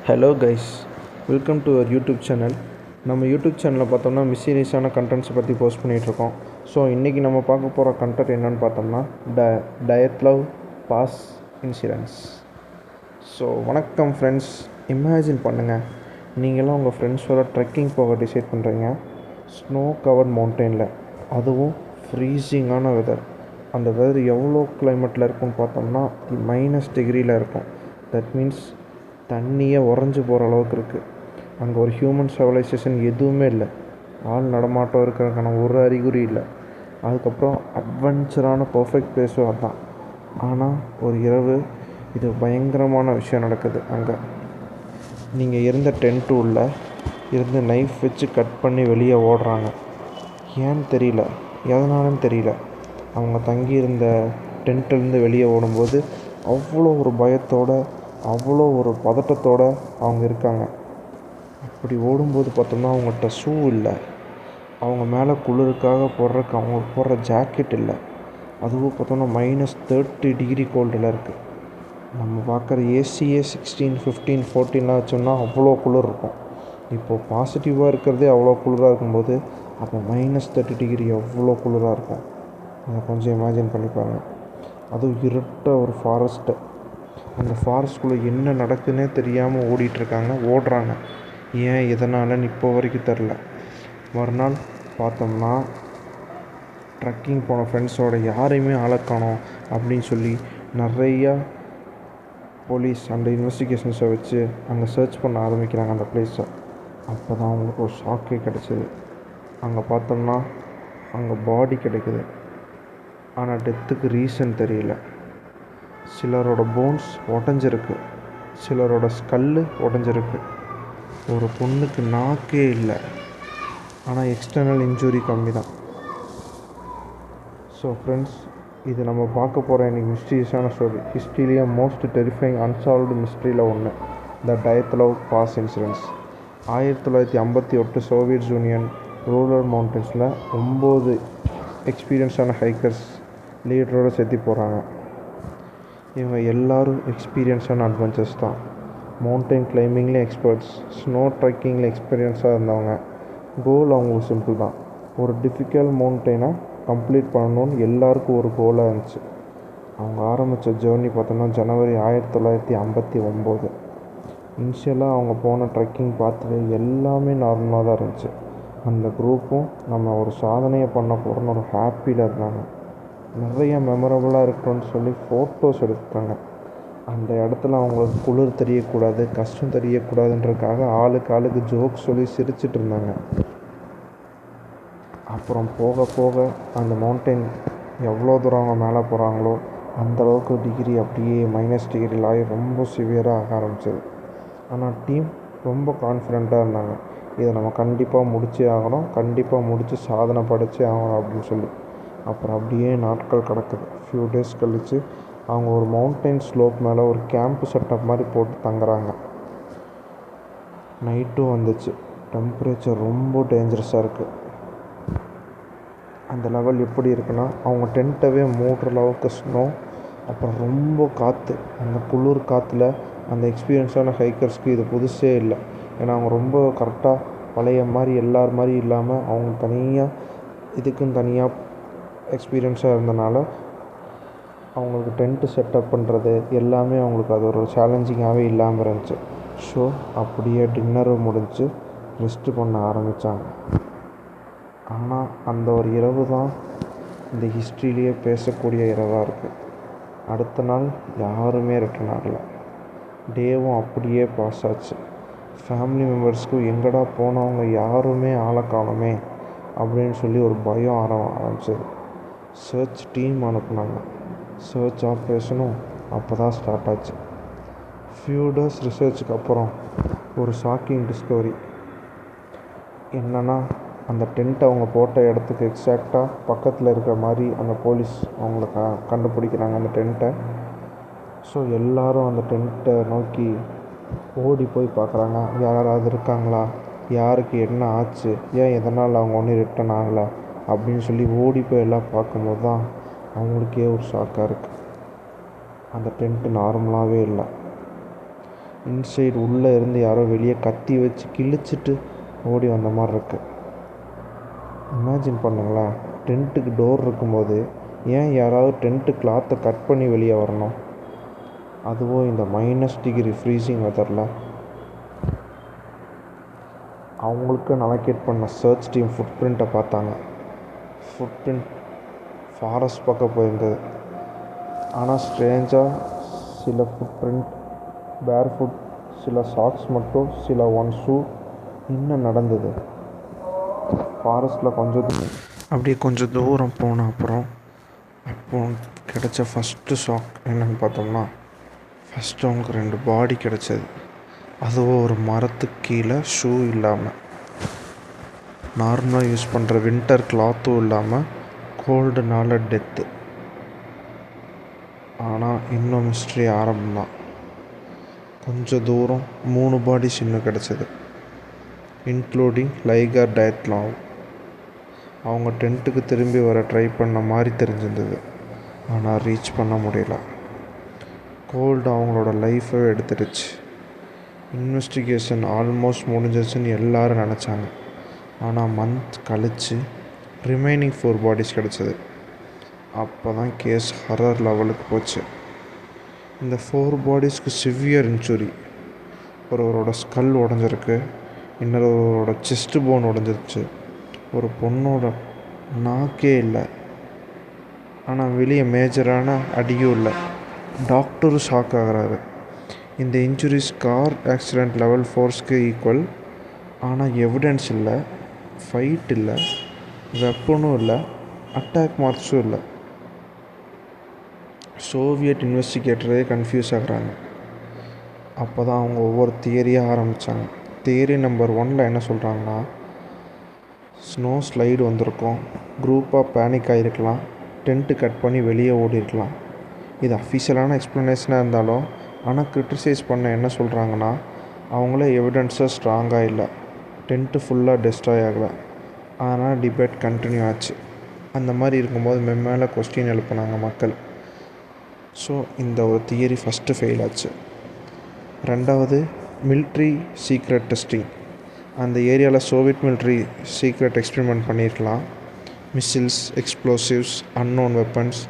Hello guys, welcome to our YouTube channel. நம்ம YouTube சேனலில் பார்த்தோம்னா மிஸ்டீரியஸான கண்டென்ட்ஸை பற்றி போஸ்ட் பண்ணிகிட்ருக்கோம். ஸோ இன்றைக்கி நம்ம பார்க்க போகிற கண்டென்ட் என்னென்னு பார்த்தோம்னா டயத்லவ் பாஸ் இன்சூரன்ஸ். ஸோ வணக்கம் ஃப்ரெண்ட்ஸ். இமேஜின் பண்ணுங்கள், நீங்களாம் உங்கள் ஃப்ரெண்ட்ஸோட ட்ரெக்கிங் போக டிசைட் பண்ணுறீங்க ஸ்னோ கவர்ட் மவுண்டெயினில், அதுவும் ஃப்ரீசிங்கான வெதர். அந்த வெதர் எவ்வளோ கிளைமேட்டில் இருக்குன்னு பார்த்தோம்னா -டிகிரியில் இருக்கும். தட் மீன்ஸ் தண்ணியே உறைஞ்சி போகிற அளவுக்கு இருக்குது. அங்கே ஒரு ஹியூமன் சிவிலைசேஷன் எதுவுமே இல்லை. ஆள் நடமாட்டம் இருக்கிறதுக்கான ஒரு அறிகுறி இல்லை. அதுக்கப்புறம் அட்வென்ச்சரான பர்ஃபெக்ட் பிளேஸும் அதுதான். ஆனால் ஒரு இரவு இது பயங்கரமான விஷயம் நடக்குது. அங்கே நீங்கள் இருந்த டென்ட்டு உள்ள இருந்து நைஃப் வச்சு கட் பண்ணி வெளியே ஓடுறாங்க. ஏன்னு தெரியல, எதனாலன்னு தெரியல. அவங்க தங்கியிருந்த டென்ட்டிலேருந்து வெளியே ஓடும்போது அவ்வளோ ஒரு பயத்தோடு, அவ்வளோ ஒரு பதட்டத்தோடு அவங்க இருக்காங்க. அப்படி ஓடும்போது பார்த்தோம்னா அவங்கள்ட்ட ஷூ இல்லை, அவங்க மேலே குளிருக்காக போடுறதுக்கு அவங்க போடுற ஜாக்கெட் இல்லை. அதுவும் பார்த்தோம்னா -30 டிகிரி கோல்டில் இருக்குது. நம்ம பார்க்குற ஏசியே 16, 15, 14 வச்சோம்னா அவ்வளோ குளிர் இருக்கும். இப்போது பாசிட்டிவாக இருக்கிறதே அவ்வளோ குளிராக இருக்கும்போது அப்போ -30 டிகிரி எவ்வளோ குளிராக இருக்கும். அதை கொஞ்சம் இமேஜின் பண்ணி பாருங்கள். அதுவும் இருட்ட ஒரு ஃபாரஸ்ட்டு. அந்த ஃபாரஸ்ட்குள்ளே என்ன நடக்குதுன்னே தெரியாமல் ஓடுறாங்க. ஏன் எதனாலன்னு இப்போ வரைக்கும் தெரில. மறுநாள் பார்த்தோம்னா ட்ரெக்கிங் போன ஃப்ரெண்ட்ஸோட யாரையுமே ஆளக்கானோம் அப்படின்னு சொல்லி நிறையா போலீஸ் அந்த இன்வெஸ்டிகேஷன்ஸை வச்சு அங்கே சர்ச் பண்ண ஆரம்பிக்கிறாங்க அந்த பிளேஸை. அப்போ தான் அவங்களுக்கு ஒரு ஷாக்கே கிடச்சிது. அங்கே பார்த்தோம்னா அங்கே பாடி கிடைக்குது, ஆனால் டெத்துக்கு ரீசன் தெரியல. சிலரோட போன்ஸ் உடஞ்சிருக்கு, சிலரோட ஸ்கல்லு உடஞ்சிருக்கு. ஒரு பொண்ணுக்கு நாக்கே இல்லை, ஆனால் எக்ஸ்டர்னல் இன்ஜுரி கம்மி தான். ஸோ ஃப்ரெண்ட்ஸ், இது நம்ம பார்க்க போகிற இன்றைக்கி மிஸ்டீரியஸான ஸ்டோரி. ஹிஸ்ட்ரியிலேயே மோஸ்ட் டெரிஃபைங் அன்சால்வ்டு மிஸ்ட்ரியில் ஒன்று, the Dyatlov pass incidents. 1958 Soviet Union rural மவுண்டன்ஸில் 9 எக்ஸ்பீரியன்ஸான ஹைக்கர்ஸ் லீடரோடு சேர்த்து போகிறாங்க. இவங்க எல்லோரும் எக்ஸ்பீரியன்ஸான அட்வென்ச்சர்ஸ் தான். மவுண்டைன் கிளைம்பிங்கில் எக்ஸ்பர்ட்ஸ், ஸ்னோ ட்ரெக்கிங்கில் எக்ஸ்பீரியன்ஸாக இருந்தவங்க. கோல் அவங்களுக்கு சிம்பிள் தான், ஒரு டிஃபிகல்ட் மவுண்டெயினை கம்ப்ளீட் பண்ணணுன்னு எல்லாருக்கும் ஒரு கோலாக இருந்துச்சு. அவங்க ஆரம்பித்த ஜேர்னி பார்த்தோன்னா ஜனவரி 1959. இனிஷியலாக அவங்க போன ட்ரெக்கிங் பார்த்துட்டு எல்லாமே நார்மலாக தான் இருந்துச்சு. அந்த குரூப்பும் நம்ம ஒரு சாதனையை பண்ண போகிறோன்னு ஒரு ஹாப்பியில் இருந்தாங்க. நிறைய மெமரபுளாக இருக்குன்னு சொல்லி ஃபோட்டோஸ் எடுத்தாங்க. அந்த இடத்துல அவங்களுக்கு குளிர் தெரியக்கூடாது, கஷ்டம் தெரியக்கூடாதுன்றதுக்காக ஆளுக்கு ஜோக் சொல்லி சிரிச்சிட்டு இருந்தாங்க. அப்புறம் போக போக அந்த மவுண்டெயின் எவ்வளோ தூரம் அவங்க மேலே போகிறாங்களோ அந்தளவுக்கு டிகிரி அப்படியே -டிகிரியில் ஆகி ரொம்ப சிவியராக ஆக ஆரம்பிச்சது. ஆனால் டீம் ரொம்ப கான்ஃபிடெண்ட்டாக இருந்தாங்க, இதை நம்ம கண்டிப்பாக முடிச்சே ஆகணும், கண்டிப்பாக முடித்து சாதனை படைச்சே ஆகணும் அப்படின்னு சொல்லி. அப்புறம் அப்படியே நாட்கள் கிடக்குது. ஃபியூ டேஸ் கழித்து அவங்க ஒரு மவுண்டைன் ஸ்லோப் மேலே ஒரு கேம்ப்பு செட்டப் மாதிரி போட்டு தங்குறாங்க. நைட்டும் வந்துச்சு. டெம்பரேச்சர் ரொம்ப டேஞ்சரஸாக இருக்குது. அந்த லெவல் எப்படி இருக்குன்னா அவங்க டென்ட்டவே மூடுற அளவுக்கு ஸ்னோ. அப்புறம் ரொம்ப காற்று. அந்த குளிர் காற்றுல அந்த எக்ஸ்பீரியன்ஸான ஹைக்கர்ஸ்க்கு இது புதுசே இல்லை. ஏன்னா அவங்க ரொம்ப கரெக்டாக பழைய மாதிரி எல்லார் மாதிரி இல்லாமல் அவங்க தனியாக இதுக்குன்னு தனியாக எக்ஸ்பீரியன்ஸாக இருந்தனால அவங்களுக்கு டென்ட்டு செட்டப் பண்ணுறது எல்லாமே அவங்களுக்கு அது ஒரு சேலஞ்சிங்காகவே இல்லாமல் இருந்துச்சு. ஸோ அப்படியே டின்னரும் முடிஞ்சு ரெஸ்ட்டு பண்ண ஆரம்பித்தாங்க. ஆனால் அந்த ஒரு இரவு தான் இந்த ஹிஸ்ட்ரியிலேயே பேசக்கூடிய இரவாக இருக்குது. அடுத்த நாள் யாருமே ரிட்டர்ன் ஆகலை. டேவும் அப்படியே பாஸ் ஆச்சு. ஃபேமிலி மெம்பர்ஸ்க்கு எங்கடா போனவங்க யாருமே ஆளை காணுமே அப்படின்னு சொல்லி ஒரு பயம் ஆரம்பிச்சது. சர்ச் டீம் அனுப்புனாங்க. சர்ச் ஆப்ரேஷனும் அப்போ தான் ஸ்டார்ட் ஆச்சு. ஃபியூ டேஸ் ரிசர்ச்சுக்கு அப்புறம் ஒரு ஷாக்கிங் டிஸ்கவரி என்னென்னா, அந்த டென்ட் அவங்க போட்ட இடத்துக்கு எக்ஸாக்டாக பக்கத்தில் இருக்கிற மாதிரி அந்த போலீஸ் அவங்கள கண்டுபிடிக்கிறாங்க அந்த டென்ட்டை. ஸோ எல்லோரும் அந்த டென்ட்டை நோக்கி ஓடி போய் பார்க்குறாங்க, யாராவது இருக்காங்களா, யாருக்கு என்ன ஆச்சு, ஏன் எதனால் அவங்க ஒன்றும் ரிட்டர்ன் ஆகலை அப்படின்னு சொல்லி ஓடி போய் எல்லாம் பார்க்கும்போது தான் அவங்களுக்கே ஒரு ஷாக்காக இருக்குது. அந்த டென்ட்டு நார்மலாகவே இல்லை. இன்சைடு உள்ளே இருந்து யாரோ வெளியே கத்தி வச்சு கிழிச்சிட்டு ஓடி வந்த மாதிரி இருக்குது. இமேஜின் பண்ணுங்களேன், டென்ட்டுக்கு டோர் இருக்கும்போது ஏன் யாராவது டென்ட்டு கிளாத்தை கட் பண்ணி வெளியே வரணும்? அதுவும் இந்த -டிகிரி ஃப்ரீசிங் வெதரில். அவங்களுக்கு அலோகேட் பண்ண சர்ச் டீம் ஃபுட் பிரிண்ட்டை பார்த்தாங்க. ஃபுட் பிரிண்ட் ஃபாரஸ்ட் பக்கம் போயிருந்தது. ஆனால் ஸ்ட்ரேஞ்சாக சில ஃபுட் பிரிண்ட் பேர் ஃபுட், சில சாக்ஸ் மட்டும், சில ஒன் ஷூ இன்னும் நடந்தது. ஃபாரஸ்ட்டில் கொஞ்சம் தூரம் போன அப்புறம் கிடைச்ச ஃபஸ்ட்டு ஷாக் என்னென்னு பார்த்தோம்னா, ஃபஸ்ட்டு அவங்களுக்கு 2 பாடி கிடச்சது. அதுவும் ஒரு மரத்துக்கு கீழே ஷூ இல்லாமல், நார்மலாக யூஸ் பண்ணுற வின்டர் கிளாத்தும் இல்லாமல், கோல்டுனால டெத்து. ஆனால் இன்னும் மிஸ்ட்ரி ஆரம்பம்தான். கொஞ்சம் தூரம் 3 பாடிஸ் இன்னும் கிடச்சிது, இன்க்ளூடிங் லைகர் டயட்லாவ். அவங்க டென்ட்டுக்கு திரும்பி வர ட்ரை பண்ண மாதிரி தெரிஞ்சிருந்தது, ஆனால் ரீச் பண்ண முடியல. கோல்டு அவங்களோட லைஃபை எடுத்துடுச்சு. இன்வெஸ்டிகேஷன் ஆல்மோஸ்ட் முடிஞ்சிருச்சுன்னு எல்லோரும் நினச்சாங்க. ஆனால் மந்த் கழித்து ரிமைனிங் 4 பாடிஸ் கிடச்சிது. அப்போ தான் கேஸ் ஹரர் லெவலுக்கு போச்சு. இந்த 4 பாடிஸ்க்கு சிவியர் இன்ஜுரி. ஒருவரோட ஸ்கல் உடஞ்சிருக்கு, இன்னொருவரோட செஸ்ட் போன் உடஞ்சிருச்சு, ஒரு பொண்ணோட நாக்கே இல்லை, ஆனால் வெளியே மேஜரான அடியும் இல்லை. டாக்டரும் ஷாக் ஆகிறாரு. இந்த இன்ஜுரிஸ் கார் ஆக்சிடெண்ட் லெவல் ஃபோர்ஸ்க்கு ஈக்குவல். ஆனால் எவிடன்ஸ் இல்லை, ஃபைட் இல்லை, வெப்பனும் இல்லை, அட்டாக் மார்க்ஸும் இல்லை. சோவியட் இன்வெஸ்டிகேட்டரே கன்ஃபியூஸ் ஆகுறாங்க. அப்போ தான் அவங்க ஒவ்வொரு தியரியாக ஆரம்பித்தாங்க. தியரி நம்பர் 1 என்ன சொல்கிறாங்கன்னா, ஸ்னோ ஸ்லைடு வந்திருக்கும், குரூப்பாக பேனிக் ஆகிருக்கலாம், டென்ட்டு கட் பண்ணி வெளியே ஓடிருக்கலாம். இது அஃபிஷியலான எக்ஸ்ப்ளனேஷனாக இருந்தாலும், ஆனால் கிரிட்டிசைஸ் பண்ண என்ன சொல்கிறாங்கன்னா, அவங்களே எவிடன்ஸாக ஸ்ட்ராங்காக இல்லை, டென்ட்டு ஃபுல்லாக டெஸ்ட்ராய் ஆகலை. ஆனால் டிபேட் கண்டினியூ ஆச்சு. அந்த மாதிரி இருக்கும்போது மேலே கொஸ்டின் எழுப்புனாங்க மக்கள். ஸோ இந்த ஒரு தியரி ஃபஸ்ட்டு ஃபெயில் ஆச்சு. 2வது, மிலிட்ரி சீக்ரெட் டெஸ்டிங். அந்த ஏரியாவில் சோவியட் மிலிட்ரி சீக்ரெட் எக்ஸ்பெரிமெண்ட் பண்ணியிருக்கலாம். Missiles, explosives, unknown weapons,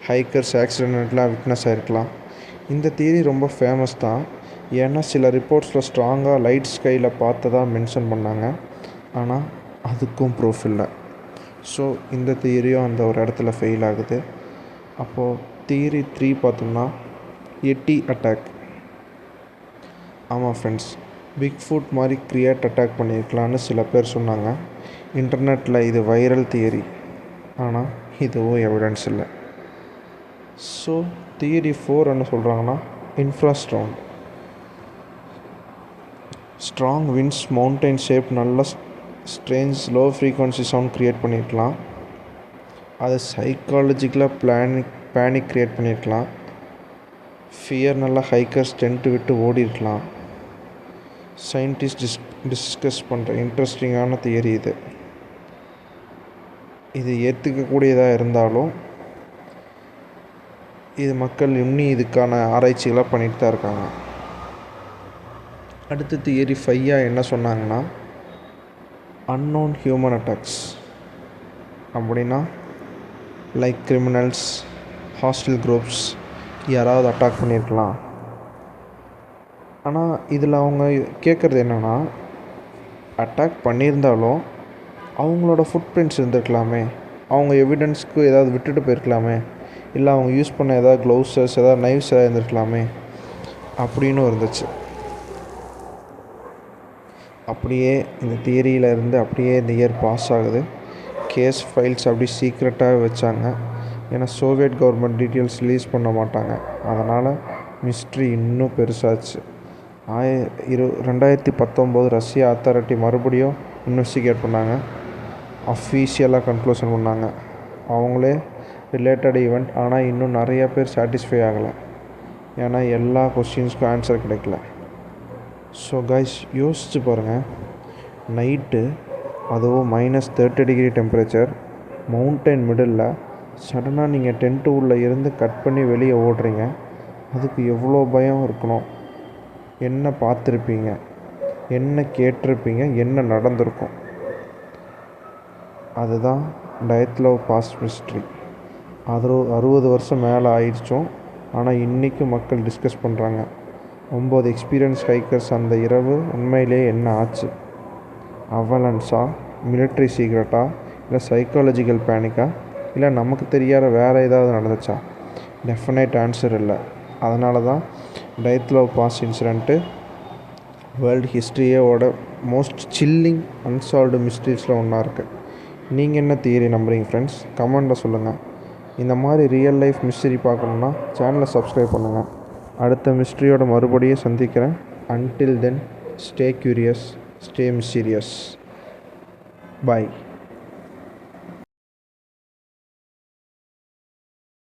hikers ஆக்சிடென்ட்லாம் விட்னஸ் ஆகிருக்கலாம். இந்த தியரி ரொம்ப ஃபேமஸ் தான். ஏன்னா சில ரிப்போர்ட்ஸில் ஸ்ட்ராங்காக லைட் ஸ்கையில் பார்த்ததா மென்ஷன் பண்ணாங்க. ஆனால் அதுக்கும் ப்ரூஃப் இல்லை. ஸோ இந்த தியரியும் அந்த ஒரு இடத்துல ஃபெயில் ஆகுது. அப்போது தியரி 3 பார்த்தோம்னா, எட்டி அட்டாக். ஆமாம் ஃப்ரெண்ட்ஸ், பிக் ஃபுட் மாதிரி கிரியேட் அட்டாக் பண்ணியிருக்கலான்னு சில பேர் சொன்னாங்க. இன்டர்நெட்டில் இது வைரல் தியரி, ஆனால் இதுவும் எவிடன்ஸ் இல்லை. ஸோ தியரி 4 என்ன சொல்கிறாங்கன்னா, இன்ஃப்ராஸ்ட்ரவுண்ட். ஸ்ட்ராங் விண்ட்ஸ், மவுண்டைன் ஷேப், நல்ல strange low frequency sound create பண்ணியிருக்கலாம். அது சைக்காலஜிக்கலாக பேனிக் க்ரியேட் பண்ணியிருக்கலாம். ஃபியர், நல்லா ஹைக்கர்ஸ் டென்ட்டு விட்டு ஓடி இருக்கலாம். சயின்டிஸ்ட் டிஸ்கஸ் பண்ணுற இன்ட்ரெஸ்டிங்கான தியரி இது. இது ஏற்றுக்கக்கூடியதாக இருந்தாலும் இது மக்கள் இன்னும் இதுக்கான ஆராய்ச்சிகளாக பண்ணிட்டு தான் இருக்காங்க. அடுத்து தியரி 5 என்ன சொன்னாங்கன்னா, அன்னோன் ஹியூமன் அட்டாக்ஸ். அப்படின்னா லைக் கிரிமினல்ஸ், ஹாஸ்டல் குரூப்ஸ் யாராவது அட்டாக் பண்ணியிருக்கலாம். ஆனால் இதில் அவங்க கேட்குறது என்னென்னா, அட்டாக் பண்ணியிருந்தாலும் அவங்களோட ஃபுட் பிரிண்ட்ஸ் இருந்திருக்கலாமே, அவங்க எவிடன்ஸ்க்கு ஏதாவது விட்டுட்டு போயிருக்கலாமே, இல்லை அவங்க யூஸ் பண்ண ஏதாவது க்ளவுஸஸ், ஏதாவது நைவ்ஸ் ஏதாவது இருந்திருக்கலாமே அப்படின்னு இருந்துச்சு. அப்படியே இந்த தியரியில் இருந்து அப்படியே இந்த இயர் பாஸ் ஆகுது. கேஸ் ஃபைல்ஸ் அப்படி சீக்ரெட்டாக வச்சாங்க. ஏன்னா சோவியட் கவர்மெண்ட் டீட்டெயில்ஸ் ரிலீஸ் பண்ண மாட்டாங்க. அதனால் மிஸ்ட்ரி இன்னும் பெருசாச்சு. 2019 ரஷ்யா அத்தாரிட்டி மறுபடியும் இன்வெஸ்டிகேட் பண்ணாங்க. அஃபீஷியலாக கன்க்ளூஷன் பண்ணாங்க, அவங்களே ரிலேட்டட் ஈவெண்ட். ஆனால் இன்னும் நிறையா பேர் சாட்டிஸ்ஃபை ஆகலை, ஏன்னா எல்லா கொஸ்டின்ஸ்க்கும் ஆன்சர் கிடைக்கல. ஸோ கைஸ், யோசிச்சு பாருங்கள், நைட்டு அதுவும் -30 டெம்பரேச்சர், மவுண்டைன் மிடில், சடனாக நீங்கள் டென்ட்டு உள்ளே இருந்து கட் பண்ணி வெளியே ஓடுறீங்க. அதுக்கு எவ்வளோ பயம் இருக்கணும். என்ன பார்த்துருப்பீங்க, என்ன கேட்டிருப்பீங்க, என்ன நடந்திருக்கும். அதுதான் டயட் லவ் பாஸ் மிஸ்ட்ரி. 60 வருஷம் மேலே ஆயிடுச்சோம். ஆனால் இன்றைக்கும் மக்கள் டிஸ்கஸ் பண்ணுறாங்க. 9 எக்ஸ்பீரியன்ஸ் ஹைக்கர்ஸ் அந்த இரவு உண்மையிலே என்ன ஆச்சு? அவலன்ஸா, மிலிட்ரி சீக்ரெட்டா, இல்லை சைக்காலஜிக்கல் பேனிக்கா, இல்லை நமக்கு தெரியாத வேறு ஏதாவது நடந்துச்சா? டெஃபினைட் ஆன்சர் இல்லை. அதனால தான் Dyatlov pass incident world ஹிஸ்ட்ரியோட மோஸ்ட் சில்லிங் அன்சால்வ்டு மிஸ்ட்ரீஸில் ஒன்றா இருக்குது. நீங்கள் என்ன தியரி நம்புறீங்க ஃப்ரெண்ட்ஸ்? கமெண்ட்டில் சொல்லுங்கள். இந்த மாதிரி ரியல் லைஃப் மிஸ்ட்ரி பார்க்கணுன்னா சேனலை சப்ஸ்கிரைப் பண்ணுங்கள். அடுத்த மிஸ்ட்ரியோட மறுபடியும் சந்திக்கிறேன். Until then, stay curious, stay mysterious. பாய்.